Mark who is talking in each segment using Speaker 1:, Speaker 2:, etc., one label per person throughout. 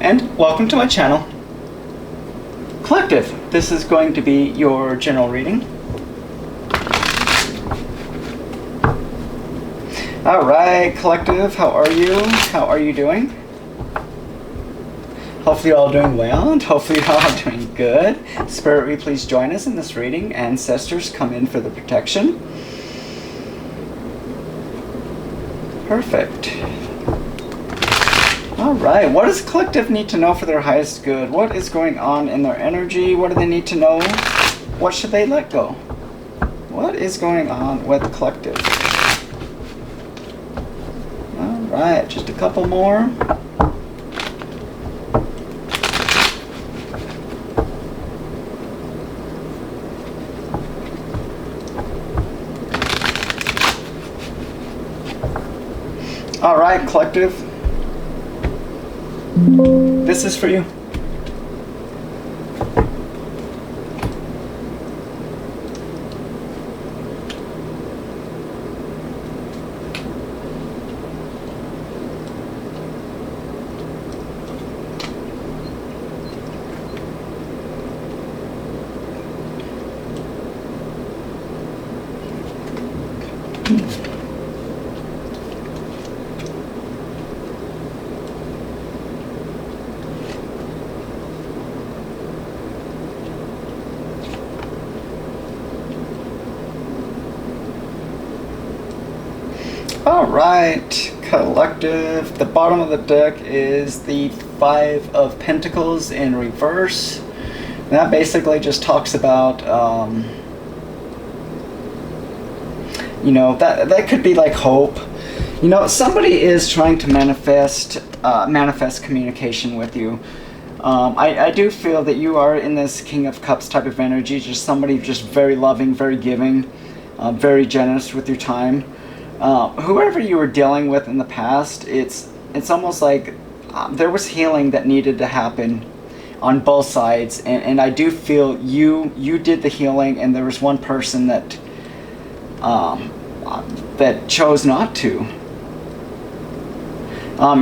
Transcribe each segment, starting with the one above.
Speaker 1: and welcome to my channel. Collective, this is going to be your general reading. Alright, Collective, how are you? How are you doing? Hopefully you're all doing well, and hopefully you're all doing good. Spirit, will you please join us in this reading? Ancestors, come in for the protection. Perfect. Alright, what does Collective need to know for their highest good? What is going on in their energy? What do they need to know? What should they let go? What is going on with Collective? Alright, just a couple more. Alright, Collective. This is for you. Alright, Collective. The bottom of the deck is the Five of Pentacles in reverse. And that basically just talks about, that could be like hope. Somebody is trying to manifest communication with you. I do feel that you are in this King of Cups type of energy, just somebody just very loving, very giving, very generous with your time. Whoever you were dealing with in the past, it's almost like there was healing that needed to happen on both sides, and I do feel you did the healing, and there was one person that chose not to.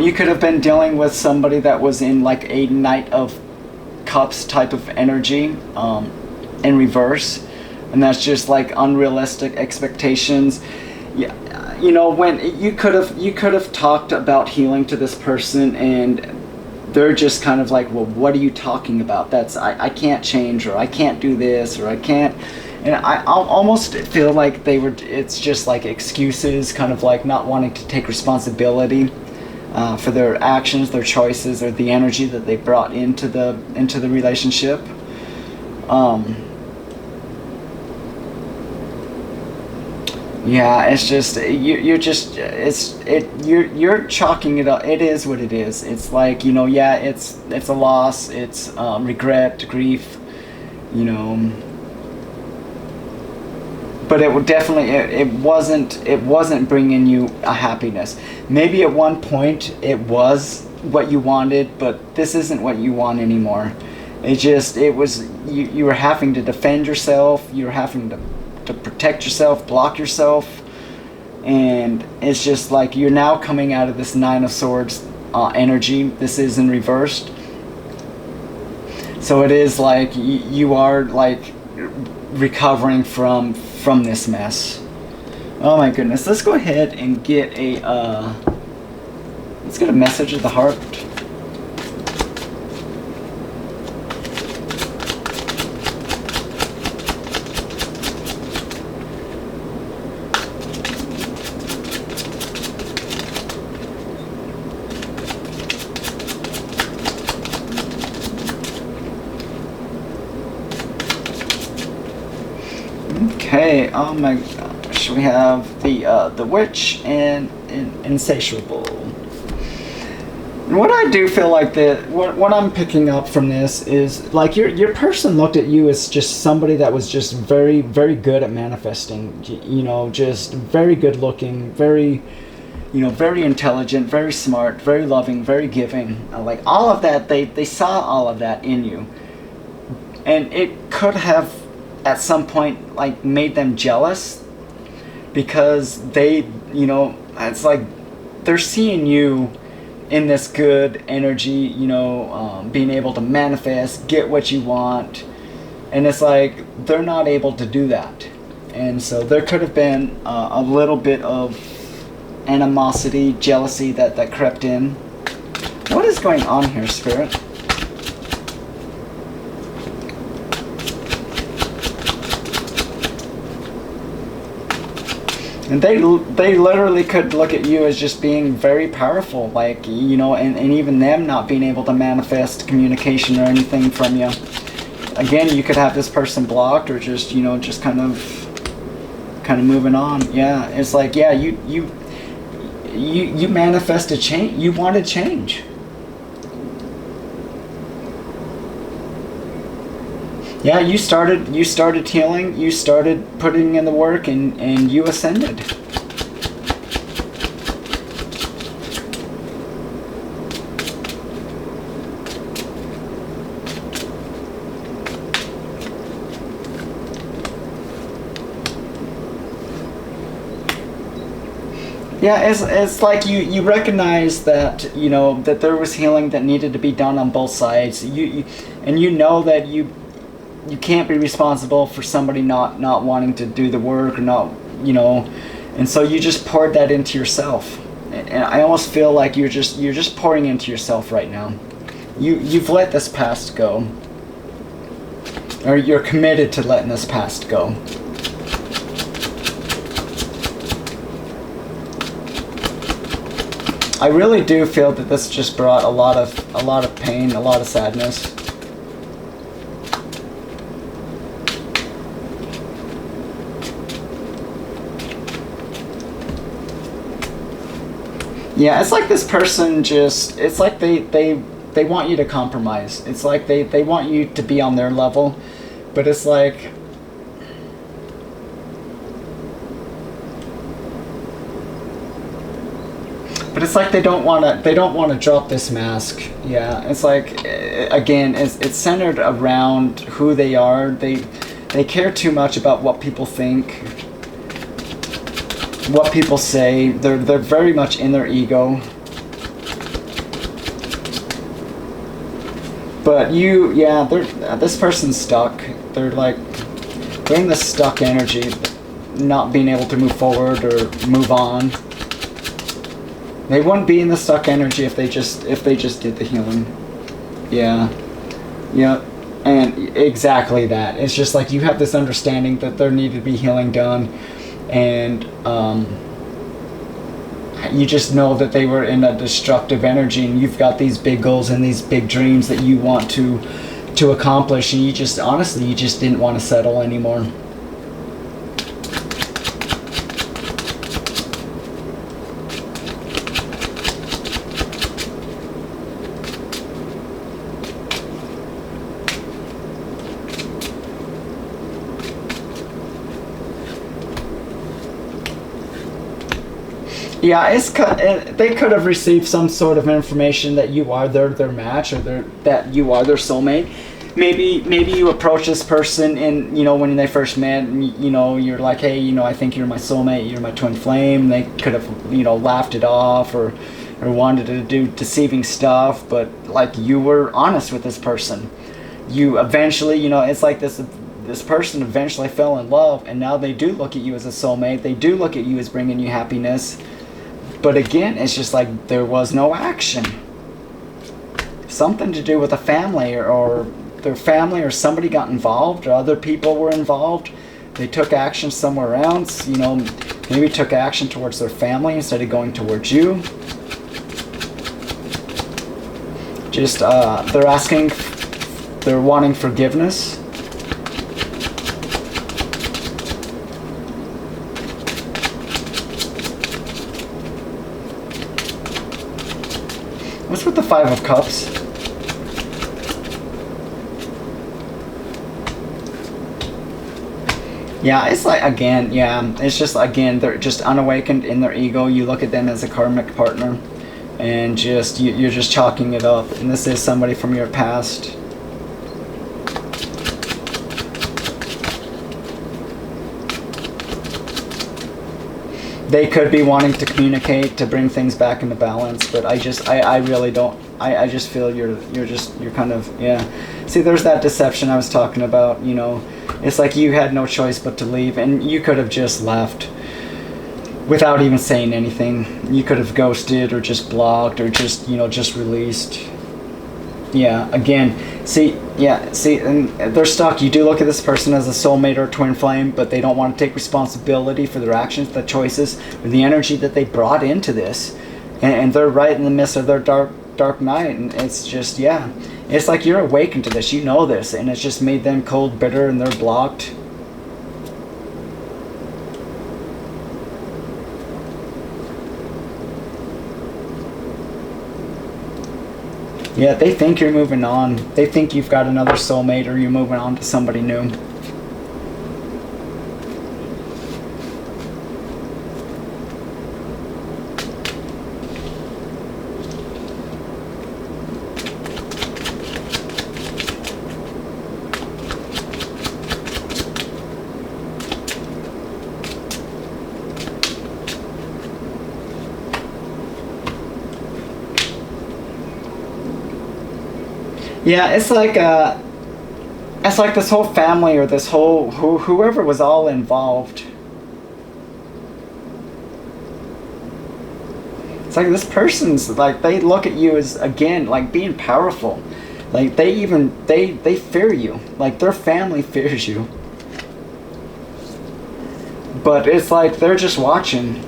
Speaker 1: You could have been dealing with somebody that was in like a Knight of Cups type of energy in reverse, and that's just like unrealistic expectations. Yeah, when you could have talked about healing to this person, and they're just kind of like, well, what are you talking about? I can't change, or I can't do this, or I can't. And I almost feel like it's just like excuses, kind of like not wanting to take responsibility for their actions, their choices, or the energy that they brought into the relationship. Yeah, it's just you're chalking it up. It is what it is. It's like, yeah, it's a loss. It's regret, grief, But it would definitely it wasn't bringing you a happiness. Maybe at one point it was what you wanted, but this isn't what you want anymore. It was you were having to defend yourself. You were having to protect yourself, block yourself, and it's just like you're now coming out of this Nine of Swords energy. This is in reversed, so it is like you are like recovering from this mess. Oh my goodness, let's go ahead and get let's get a message of the heart. Okay, oh my gosh, we have the Witch and Insatiable. And what I do feel like what I'm picking up from this is like your person looked at you as just somebody that was just very, very good at manifesting, just very good looking, very, very intelligent, very smart, very loving, very giving, like all of that. They saw all of that in you, and it could have at some point like made them jealous, because they, it's like they're seeing you in this good energy, being able to manifest, get what you want. And it's like they're not able to do that. And so there could have been a little bit of animosity, jealousy that crept in. What is going on here, Spirit? And they literally could look at you as just being very powerful, like, and even them not being able to manifest communication or anything from you. Again, you could have this person blocked or just, just kind of moving on. Yeah, it's like, yeah, you manifested change. You wanted change. Yeah, you started healing, you started putting in the work, and you ascended. Yeah, it's like you recognize that, that there was healing that needed to be done on both sides. And you know that you can't be responsible for somebody not wanting to do the work or not, and so you just poured that into yourself. And I almost feel like you're just pouring into yourself right now. You've let this past go, or you're committed to letting this past go. I really do feel that this just brought a lot of pain, a lot of sadness. Yeah, it's like this person it's like they want you to compromise. It's like they want you to be on their level, but it's like, they don't want to drop this mask. Yeah, it's like, again, it's centered around who they are. They care too much about what people think, what people say. They're very much in their ego. But this person's stuck. They're in this stuck energy, not being able to move forward or move on. They wouldn't be in the stuck energy if they just did the healing. Yeah. And exactly that. It's just like you have this understanding that there needed to be healing done, and you just know that they were in a destructive energy, and you've got these big goals and these big dreams that you want to accomplish, and you just didn't want to settle anymore. Yeah, they could have received some sort of information that you are their match, or that you are their soulmate. Maybe you approach this person and, when they first met, you're like, hey, I think you're my soulmate, you're my twin flame. They could have, laughed it off or wanted to do deceiving stuff, but like, you were honest with this person. You eventually, it's like this person eventually fell in love, and now they do look at you as a soulmate. They do look at you as bringing you happiness. But again, it's just like there was no action. Something to do with a family, or their family, or somebody got involved, or other people were involved. They took action somewhere else, maybe took action towards their family instead of going towards you. Just, they're wanting forgiveness. What's with the Five of Cups? Yeah, it's like, again, it's just, again, they're just unawakened in their ego. You look at them as a karmic partner, and you're just chalking it up. And this is somebody from your past. They could be wanting to communicate to bring things back into balance, but I really don't. I just feel you're kind of, yeah. See, there's that deception I was talking about. You know, it's like you had no choice but to leave, and you could have just left without even saying anything. You could have ghosted or just blocked or just, you know, just released. Yeah, again, see, and they're stuck. You do look at this person as a soulmate or a twin flame, but they don't want to take responsibility for their actions, the choices, or the energy that they brought into this. And they're right in the midst of their dark night, and it's just, yeah. It's like you're awakened to this, you know this, and it's just made them cold, bitter, and they're blocked. Yeah, they think you're moving on. They think you've got another soulmate or you're moving on to somebody new. Yeah, it's like this whole family or this whole whoever was all involved. It's like this person's like they look at you as again like being powerful, like they fear you, like their family fears you. But it's like they're just watching.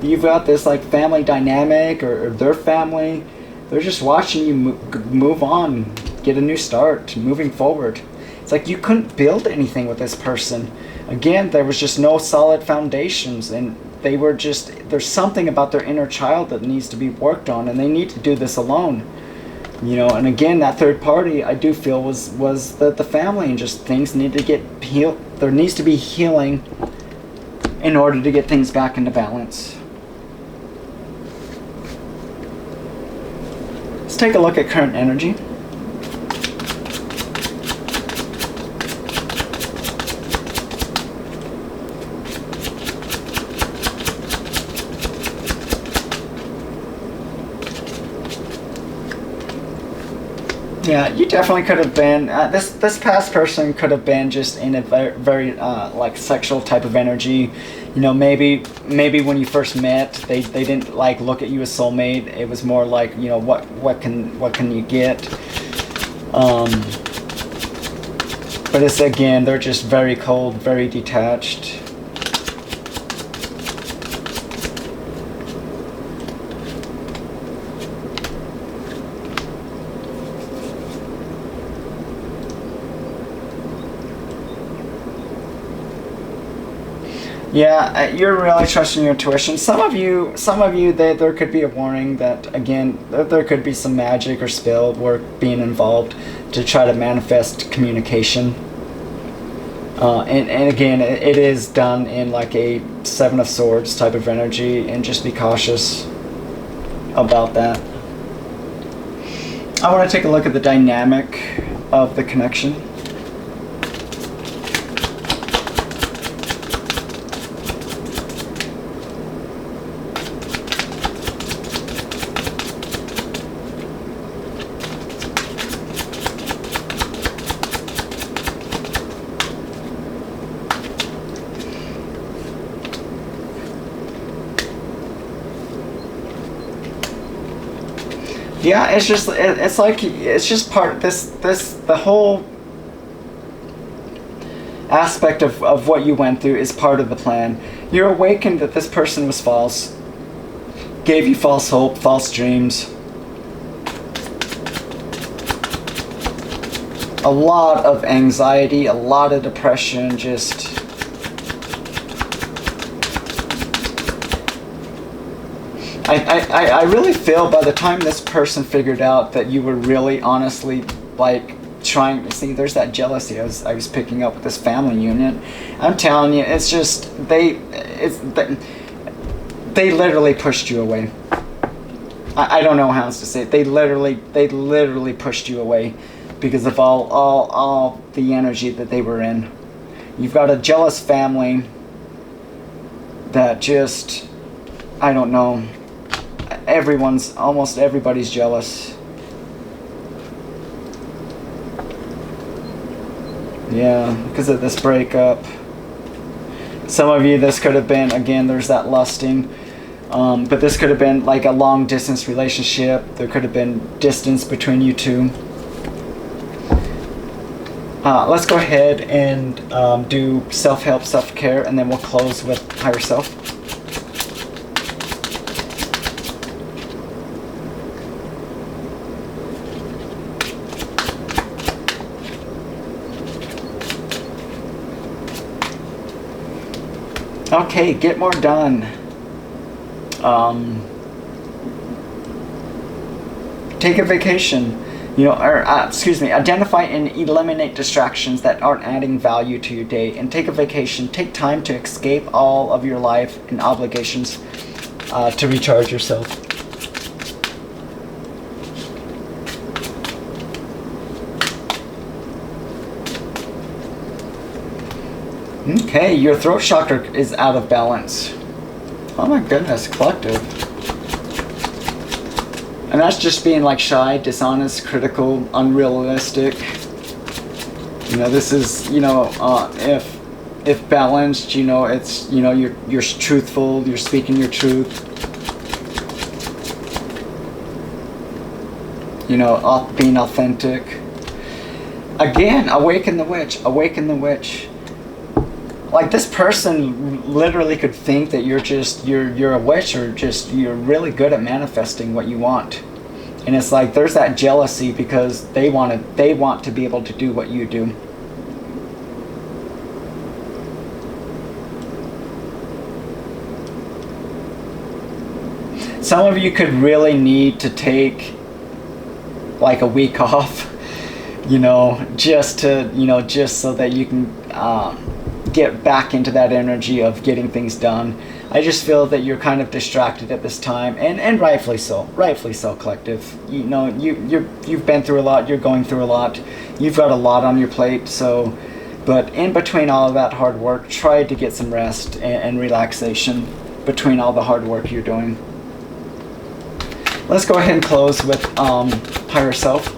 Speaker 1: You've got this like family dynamic or their family. They're just watching you move on, get a new start, moving forward. It's like you couldn't build anything with this person. Again, there was just no solid foundations, and they were just, there's something about their inner child that needs to be worked on, and they need to do this alone. You know, and again, that third party, I do feel was the family, and just things need to get healed. There needs to be healing in order to get things back into balance. Let's take a look at current energy. Yeah, you definitely could have been. This past person could have been just in a very like sexual type of energy. You know, maybe when you first met, they didn't like look at you as soulmate. It was more like, you know, what can you get. But it's again, they're just very cold, very detached. Yeah, you're really trusting your intuition. Some of you, there could be a warning that, again, there could be some magic or spell work being involved to try to manifest communication. And again, it is done in like a Seven of Swords type of energy, and just be cautious about that. I want to take a look at the dynamic of the connection. Yeah, it's just part of the whole aspect of what you went through is part of the plan. You're awakened that this person was false, gave you false hope, false dreams. A lot of anxiety, a lot of depression, just... I really feel by the time this person figured out that you were really honestly like trying to see, there's that jealousy I was picking up with this family unit. I'm telling you, it's just they literally pushed you away. I don't know how else to say it. They literally pushed you away because of all the energy that they were in. You've got a jealous family that just, I don't know, almost everybody's jealous. Yeah, because of this breakup. Some of you, this could have been, again, there's that lusting. But this could have been like a long distance relationship. There could have been distance between you two. Let's go ahead and do self-help, self-care, and then we'll close with higher self. Okay, get more done. Take a vacation. Identify and eliminate distractions that aren't adding value to your day, and take a vacation. Take time to escape all of your life and obligations to recharge yourself. Okay, your throat chakra is out of balance. Oh my goodness, collective. And that's just being like shy, dishonest, critical, unrealistic. This is, if balanced, it's, you're truthful, you're speaking your truth. Being authentic. Again, awaken the witch, awaken the witch. Like, this person literally could think that you're a witch, or you're really good at manifesting what you want. And it's like there's that jealousy because they want to be able to do what you do. Some of you could really need to take like a week off, just so that you can get back into that energy of getting things done. I just feel that you're kind of distracted at this time, and rightfully so, collective. You've been through a lot, you're going through a lot, you've got a lot on your plate, but in between all of that hard work, try to get some rest and relaxation between all the hard work you're doing. Let's go ahead and close with higher self.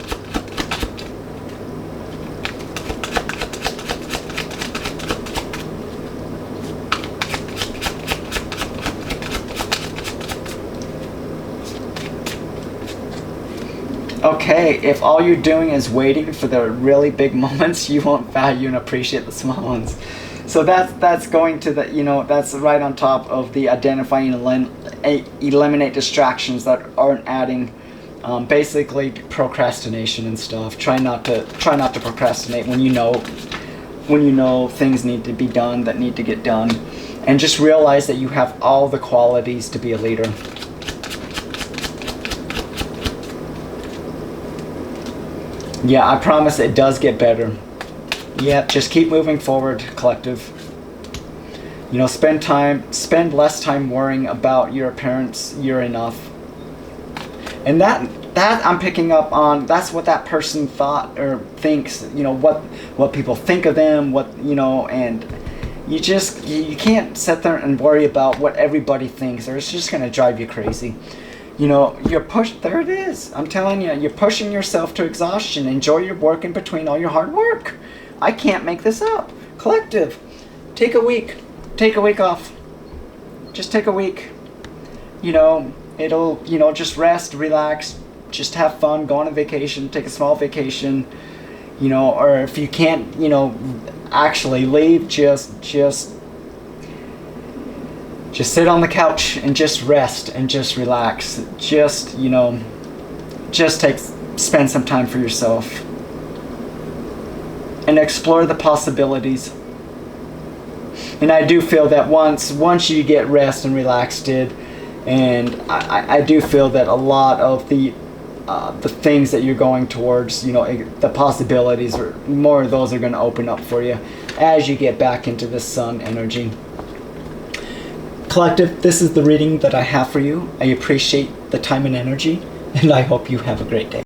Speaker 1: Okay, if all you're doing is waiting for the really big moments, you won't value and appreciate the small ones. So that's going to that's right on top of the identify and eliminate distractions that aren't adding, basically procrastination and stuff. Try not to procrastinate when you know things need to be done that need to get done, and just realize that you have all the qualities to be a leader. Yeah, I promise it does get better. Yeah, just keep moving forward, collective. Spend less time worrying about your appearance. You're enough. And that I'm picking up on, that's what that person thought or thinks, what people think of them, and you can't sit there and worry about what everybody thinks, or it's just going to drive you crazy. There it is. I'm telling you, you're pushing yourself to exhaustion. Enjoy your work in between all your hard work. I can't make this up. Collective, take a week. Take a week off. Just take a week. Just rest, relax, just have fun, go on a vacation, take a small vacation, or if you can't, actually leave, just sit on the couch and just rest and just relax. Spend some time for yourself and explore the possibilities. And I do feel that once you get rest and relaxed, and I do feel that a lot of the things that you're going towards, the possibilities, or more of those are going to open up for you as you get back into the sun energy. Collective, this is the reading that I have for you. I appreciate the time and energy, and I hope you have a great day.